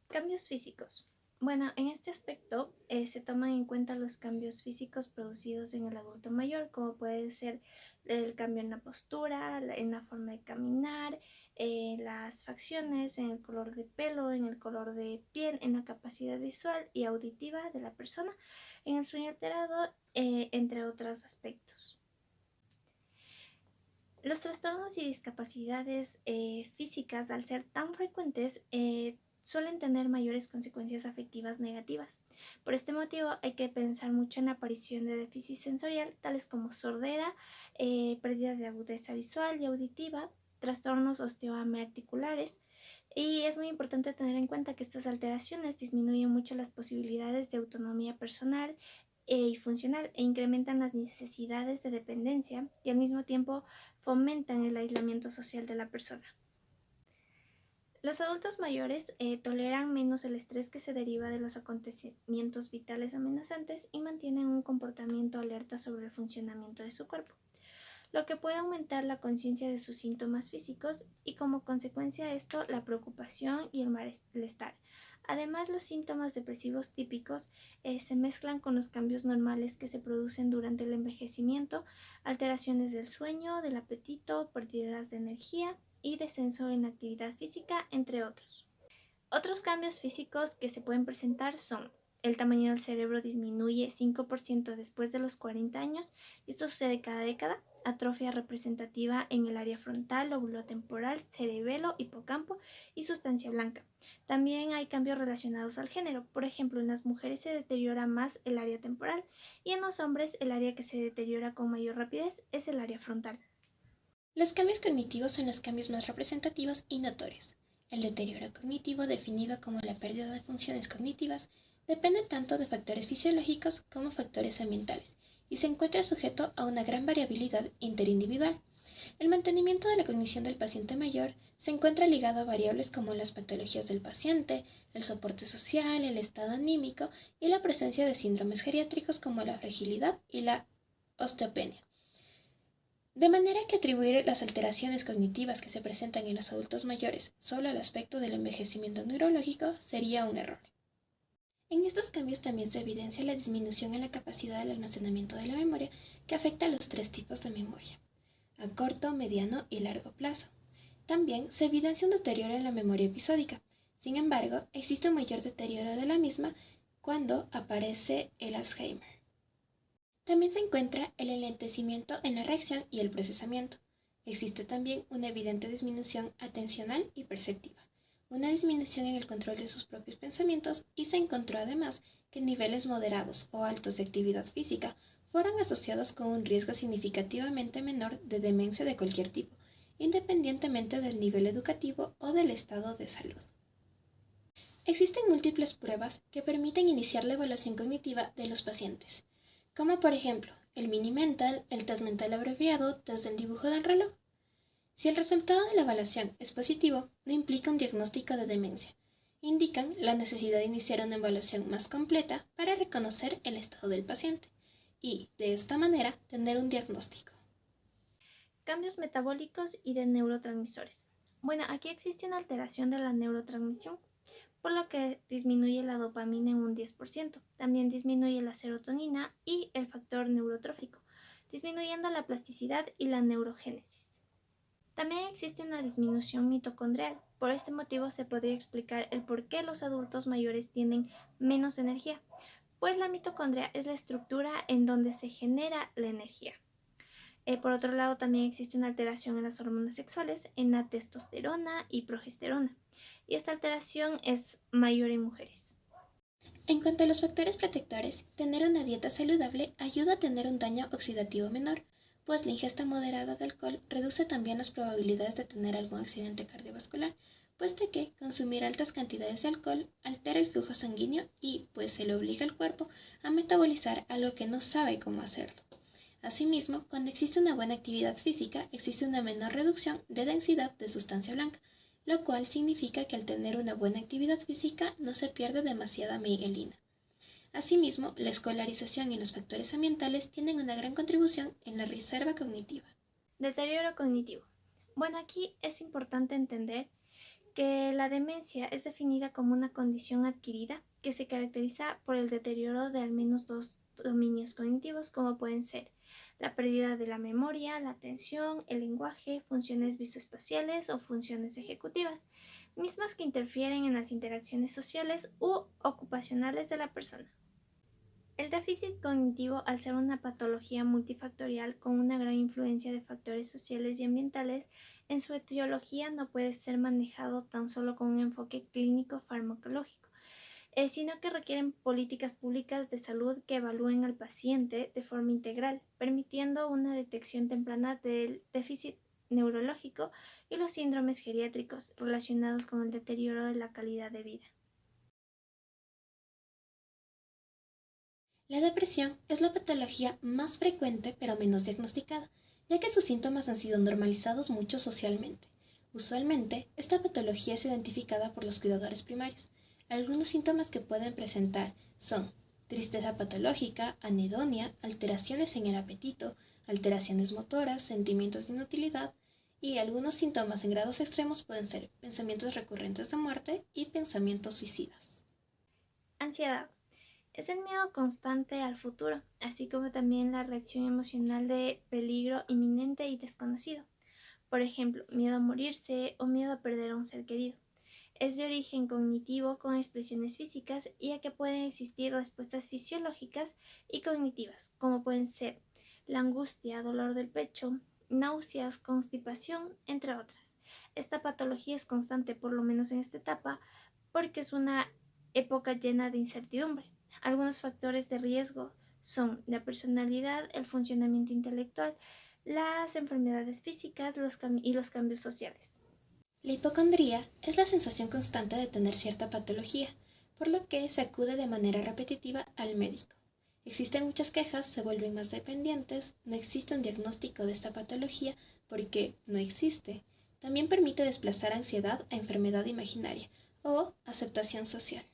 Cambios físicos. Bueno, en este aspecto se toman en cuenta los cambios físicos producidos en el adulto mayor, como puede ser el cambio en la postura, en la forma de caminar, las facciones, en el color de pelo, en el color de piel, en la capacidad visual y auditiva de la persona, en el sueño alterado, entre otros aspectos. Los trastornos y discapacidades físicas, al ser tan frecuentes, suelen tener mayores consecuencias afectivas negativas. Por este motivo, hay que pensar mucho en la aparición de déficit sensorial, tales como sordera, pérdida de agudeza visual y auditiva, trastornos osteoarticulares. Y es muy importante tener en cuenta que estas alteraciones disminuyen mucho las posibilidades de autonomía personal y funcional e incrementan las necesidades de dependencia y al mismo tiempo fomentan el aislamiento social de la persona. Los adultos mayores toleran menos el estrés que se deriva de los acontecimientos vitales amenazantes y mantienen un comportamiento alerta sobre el funcionamiento de su cuerpo, lo que puede aumentar la conciencia de sus síntomas físicos y como consecuencia de esto la preocupación y el malestar. Además, los síntomas depresivos típicos se mezclan con los cambios normales que se producen durante el envejecimiento, alteraciones del sueño, del apetito, pérdidas de energía y descenso en la actividad física, entre otros. Otros cambios físicos que se pueden presentar son: el tamaño del cerebro disminuye 5% después de los 40 años, y esto sucede cada década. Atrofia representativa en el área frontal, lóbulo temporal, cerebelo, hipocampo y sustancia blanca. También hay cambios relacionados al género. Por ejemplo, en las mujeres se deteriora más el área temporal y en los hombres el área que se deteriora con mayor rapidez es el área frontal. Los cambios cognitivos son los cambios más representativos y notorios. El deterioro cognitivo, definido como la pérdida de funciones cognitivas, depende tanto de factores fisiológicos como factores ambientales y se encuentra sujeto a una gran variabilidad interindividual. El mantenimiento de la cognición del paciente mayor se encuentra ligado a variables como las patologías del paciente, el soporte social, el estado anímico y la presencia de síndromes geriátricos como la fragilidad y la osteopenia. De manera que atribuir las alteraciones cognitivas que se presentan en los adultos mayores solo al aspecto del envejecimiento neurológico sería un error. En estos cambios también se evidencia la disminución en la capacidad del almacenamiento de la memoria, que afecta a los tres tipos de memoria, a corto, mediano y largo plazo. También se evidencia un deterioro en la memoria episódica. Sin embargo, existe un mayor deterioro de la misma cuando aparece el Alzheimer. También se encuentra el enlentecimiento en la reacción y el procesamiento. Existe también una evidente disminución atencional y perceptiva, una disminución en el control de sus propios pensamientos, y se encontró además que niveles moderados o altos de actividad física fueron asociados con un riesgo significativamente menor de demencia de cualquier tipo, independientemente del nivel educativo o del estado de salud. Existen múltiples pruebas que permiten iniciar la evaluación cognitiva de los pacientes, como por ejemplo el Mini Mental, el test mental abreviado, test del dibujo del reloj. Si el resultado de la evaluación es positivo, no implica un diagnóstico de demencia. Indican la necesidad de iniciar una evaluación más completa para reconocer el estado del paciente y, de esta manera, tener un diagnóstico. Cambios metabólicos y de neurotransmisores. Bueno, aquí existe una alteración de la neurotransmisión, por lo que disminuye la dopamina en un 10%. También disminuye la serotonina y el factor neurotrófico, disminuyendo la plasticidad y la neurogénesis. También existe una disminución mitocondrial. Por este motivo se podría explicar el por qué los adultos mayores tienen menos energía, pues la mitocondria es la estructura en donde se genera la energía. Por otro lado, también existe una alteración en las hormonas sexuales, en la testosterona y progesterona, y esta alteración es mayor en mujeres. En cuanto a los factores protectores, tener una dieta saludable ayuda a tener un daño oxidativo menor, pues la ingesta moderada de alcohol reduce también las probabilidades de tener algún accidente cardiovascular, puesto que consumir altas cantidades de alcohol altera el flujo sanguíneo y pues se le obliga al cuerpo a metabolizar algo que no sabe cómo hacerlo. Asimismo, cuando existe una buena actividad física, existe una menor reducción de densidad de sustancia blanca, lo cual significa que al tener una buena actividad física no se pierde demasiada mielina. Asimismo, la escolarización y los factores ambientales tienen una gran contribución en la reserva cognitiva. Deterioro cognitivo. Bueno, aquí es importante entender que la demencia es definida como una condición adquirida que se caracteriza por el deterioro de al menos dos dominios cognitivos, como pueden ser la pérdida de la memoria, la atención, el lenguaje, funciones visoespaciales o funciones ejecutivas, mismas que interfieren en las interacciones sociales u ocupacionales de la persona. El déficit cognitivo, al ser una patología multifactorial con una gran influencia de factores sociales y ambientales, en su etiología no puede ser manejado tan solo con un enfoque clínico farmacológico, sino que requieren políticas públicas de salud que evalúen al paciente de forma integral, permitiendo una detección temprana del déficit neurológico y los síndromes geriátricos relacionados con el deterioro de la calidad de vida. La depresión es la patología más frecuente pero menos diagnosticada, ya que sus síntomas han sido normalizados mucho socialmente. Usualmente, esta patología es identificada por los cuidadores primarios. Algunos síntomas que pueden presentar son tristeza patológica, anedonia, alteraciones en el apetito, alteraciones motoras, sentimientos de inutilidad, y algunos síntomas en grados extremos pueden ser pensamientos recurrentes de muerte y pensamientos suicidas. Ansiedad. Es el miedo constante al futuro, así como también la reacción emocional de peligro inminente y desconocido. Por ejemplo, miedo a morirse o miedo a perder a un ser querido. Es de origen cognitivo con expresiones físicas y a que pueden existir respuestas fisiológicas y cognitivas, como pueden ser la angustia, dolor del pecho, náuseas, constipación, entre otras. Esta patología es constante, por lo menos en esta etapa, porque es una época llena de incertidumbre. Algunos factores de riesgo son la personalidad, el funcionamiento intelectual, las enfermedades físicas y los cambios sociales. La hipocondría es la sensación constante de tener cierta patología, por lo que se acude de manera repetitiva al médico. Existen muchas quejas, se vuelven más dependientes, no existe un diagnóstico de esta patología porque no existe. También permite desplazar ansiedad a enfermedad imaginaria o aceptación social.